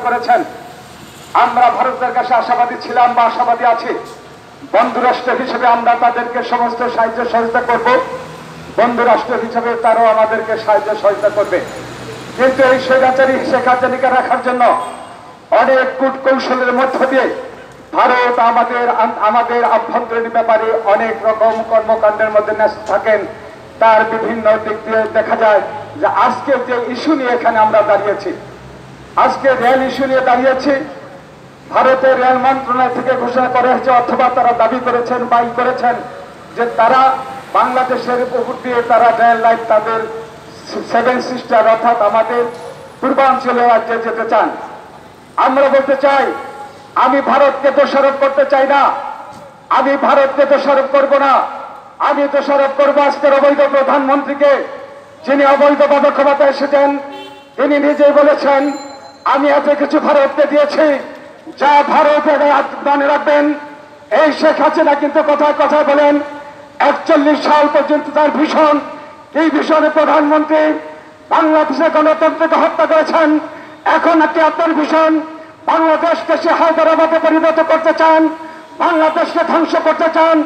করেছেন। আমরা ভারতের কাছে আশাবাদী ছিলাম বা আশাবাদী আছি, বন্ধু রাষ্ট্র হিসেবে আমরা তাদেরকে সমস্ত সাহায্য সহযোগিতা করব, বন্ধু রাষ্ট্র হিসেবে তারাও আমাদেরকে সাহায্য সহযোগিতা করবে। কিন্তু এই স্বৈরাচারী শেখ হাসিনাকে রাখার জন্য অনেক কূটকৌশলের মধ্য দিয়ে ভারত আমাদের আভ্যন্তরীণ ব্যাপারে অনেক রকম কর্মকাণ্ডের মধ্যে ন্যস্ত থাকেন। তার বিভিন্ন দিক দিয়ে দেখা যায় যে আজকের যে ইস্যু নিয়ে এখানে আমরা দাঁড়িয়েছি, আজকে রেল ইস্যু নিয়ে দাঁড়িয়েছি, ভারতের রেল মন্ত্রণালয় থেকে ঘোষণা করা হয়েছে অথবা তারা দাবি করেছেন বাই করেছেন যে তারা বাংলাদেশের উপর দিয়ে তারা রেল লাইন তাদের সেভেন সিস্টার অর্থাৎ আমাদের পূর্বাঞ্চলের রাজ্যে যেতে চান। আমরা বলতে চাই, আমি ভারতকে দোষারোপ করতে চাই না, আমি ভারতকে দোষারোপ করব না, আমি দোষারোপ করবো আজকের অবৈধ প্রধানমন্ত্রীকে, যিনি অবৈধভাবে ক্ষমতায় এসেছেন। তিনি নিজেই বলেছেন আমি এত কিছু ভারতকে দিয়েছি যা ভারত মনে রাখবেন। এই শেখ হাসিনা কিন্তু কথায় কথায় বলেন 41 সাল পর্যন্ত তার ভীষণ, এই ভীষণে প্রধানমন্ত্রী বাংলাদেশের গণতন্ত্রকে হত্যা করেছেন। এখন একটি আপনার ভীষণ বাংলাদেশকে সে হায়দ্রাবাদে পরিণত করতে চান, বাংলাদেশকে ধ্বংস করতে চান।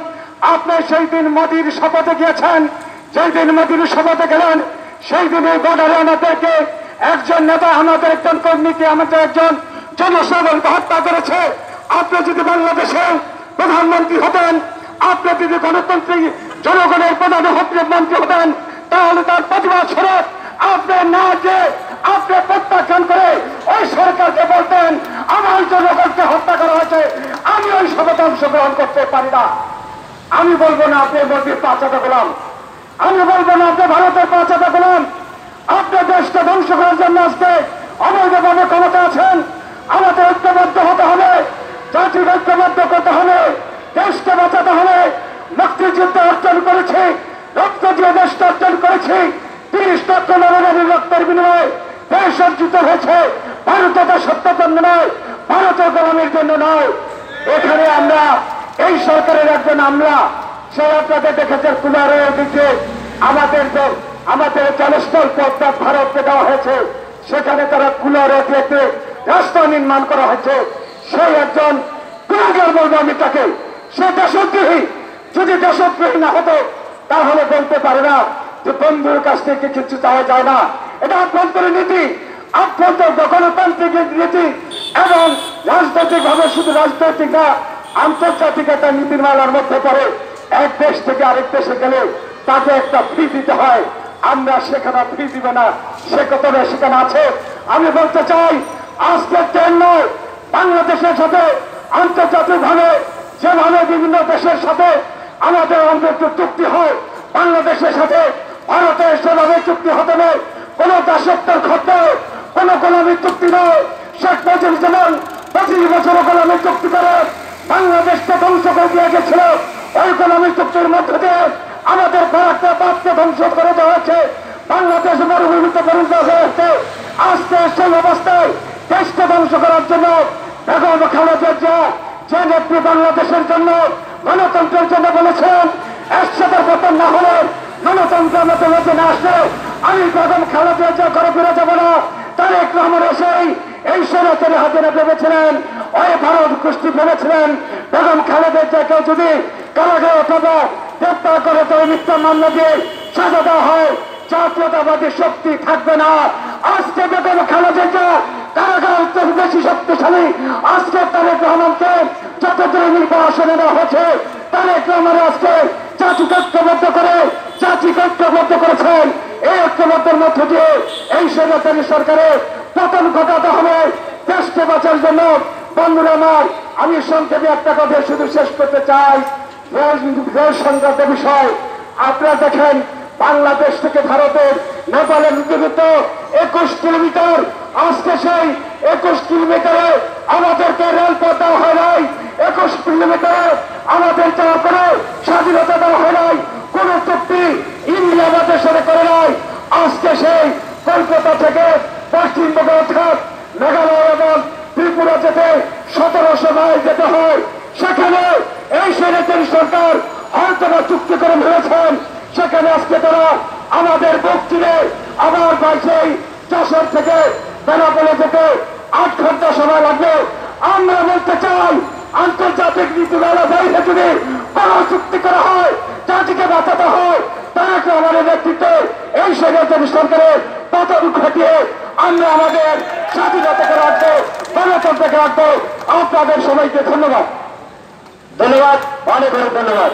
আপনি সেই দিন মোদির শপথে গিয়েছেন, যেই দিন মোদির শপথে গেলেন সেই দিনে বর্ডারে আমাদেরকে একজন নেতা, আমাদের একজন কর্মীকে, আমাদের একজন জনসাধারণকে হত্যা করেছে। আপনি যদি বাংলাদেশের প্রধানমন্ত্রী হতেন, আপনি যদি গণতন্ত্রী জনগণের প্রধানমন্ত্রী হতেন, তাহলে তার প্রতিবাদ স্বরূপ আপনি না যে আপনি প্রত্যাখ্যান করে ওই সরকারকে বলতেন আমার জনগণকে হত্যা করা হয়েছে, আমি ওই শপথে অংশগ্রহণ করতে পারি না। আমি বলবো না আপনি মোদির পাঁচাটা গোলাম, আমি বলবো না আপনি ভারতের পাঁচাটা গোলাম। আপনি দেশকে ধ্বংস করার জন্য আজকে অবৈধভাবে ক্ষমতা আছেন। আমাদের ঐক্যবদ্ধ হতে হবে, জাতির ঐক্যবদ্ধ করতে হবে, দেশকে বাঁচাতে হবে। মুক্তিযুদ্ধ অর্জন করেছি, রক্ত দিয়ে দেশকে অর্জন করেছি, 30 লক্ষ নরনারীর রক্তের বিনিময়ে দেশ অর্জিত হয়েছে। ভারতের সত্যতার জন্য নয়, ভারতের গোলামীর জন্য নয়। এখানে আমরা এই সরকারের একজন আমলা, সে আপনাদের দেখেছেন কুলারের দিকে আমাদের জলস্থল পথ ভারতকে দেওয়া হয়েছে, সেখানে তারা কুলারে দিয়ে রাস্তা নির্মাণ করা হয়েছে। সেই একজন কুলাগার বলবো আমি তাকে, সে দেশদ্রোহী। যদি দেশদ্রোহী না হতো তাহলে বলতে পারে না যে বন্ধুর কাছ থেকে কিছু চাওয়া যায় না। এটা আভ্যন্তরীণ নীতি, আভ্যন্তর গণতান্ত্রিক নীতি এবং রাজনৈতিক ভাবে শুধু রাজনৈতিক না, আন্তর্জাতিক একটা নীতিমালার মধ্যে পড়ে। এক দেশ থেকে আরেক দেশে গেলে তাকে একটা ফি দিতে হয়, আমরা সেখানে ফি দিব না, সে কত সেখানে আছে। আমি বলতে চাই আজকের ট্রেন নয়, বাংলাদেশের সাথে আন্তর্জাতিক ভাবে যেভাবে বিভিন্ন দেশের সাথে আমাদের চুক্তি হয়, বাংলাদেশের সাথে ভারতের সেভাবে চুক্তি হতে নয়। কোন দাসত্বের খদ্দ, কোন গোলামীর চুক্তি নয়। শেখ মুজিব যেমন 25 বছর গোলামীর চুক্তি করে বাংলাদেশকে ধ্বংস করে দিয়ে গেছিল, ওই গোলামী চুক্তির মধ্যে দিয়ে আমাদের ভারতকে বাদকে ধ্বংস করে দেওয়া হয়েছে, বাংলাদেশ মরুভূমিতে পরিণত হয়েছে। আজকে সেই অবস্থায় দেশকে ধ্বংস করার জন্য বেগম খালেদা জিয়া যে নেত্রী বাংলাদেশের জন্য গণতন্ত্রের জন্য বলেছেন, একসাথে পতন না হলে গণতন্ত্র আমাদের মধ্যে না আসলে আমি বেগম খালেদা জিয়া করে ফিরে যাবো না। তারেক রহমান এসেই এই সরকারি হাজিরা ভেবেছিলেন, ওই ভারত গোষ্ঠী ভেবেছিলেন বেগম খালেদা জিয়াকে যদি কারাগারে অথবা গ্রেপ্তার করে তো মিথ্যা মামলা দিয়ে সাজা দেওয়া হয়, জাতীয়তাবাদী শক্তি থাকবে না। আজকে বেগম খালেদা জিয়া কারাগার বেশি শক্তিশালী। আজকে তারেক রহমানকে যতদূর নির্বাসনে দেওয়া হয়েছে, তারেক রহমান আজকে জাতিকে ঐক্যবদ্ধ করে জাতিকে ঐক্যবদ্ধ করেছেন। এই ঐক্যবদ্ধের মধ্য দিয়ে এই স্বৈরাচারী সরকারের পতন ঘটাতে হবে দেশকে বাঁচার জন্য। বন্ধুরা আমার, আমি সংক্ষেপে একটা কথা শুধু শেষ করতে চাই। রেল সংক্রান্ত বিষয় আপনারা দেখেন, বাংলাদেশ থেকে ভারতের নেপালের দূরত্ব 21 কিলোমিটার। আজকে সেই 21 কিলোমিটারে আমাদেরকে রেলপথ দেওয়া হয় নাই, 21 কিলোমিটারে আমাদের যাওয়ার কোনো স্বাধীনতা দেওয়া হয় নাই, কোন চুক্তি ইন্ডিয়া আমাদের সাথে করে নাই। আজকে সেই কলকাতা থেকে পশ্চিমবঙ্গ অর্থাৎ মেঘালয় এবং ত্রিপুরা যেতে 1700 মাইল যেতে হয়। সেখানে এই স্বৈরাচারী সরকার হয়তো চুক্তি করে ফেলেছেন, সেখানে আজকে তারা আমাদের বুক চিরে আবার বাইশেই যশোর থেকে বেনাপোলে যেতে 8 ঘন্টা নীতিমালার বাইরে যদি কোন চুক্তি করা হয়, জাতিকে বাঁচাতে হয়, তাকে আমাদের নেতৃত্বে এই স্বৈরাচারী সরকারের পতন ঘটিয়ে আমরা আমাদের স্বাধীনতাকে রাখবো, গণতন্ত্রকে রাখবো। আপনাদের সবাইকে ধন্যবাদ। ধন্যবাদ, অনেক অনেক ধন্যবাদ।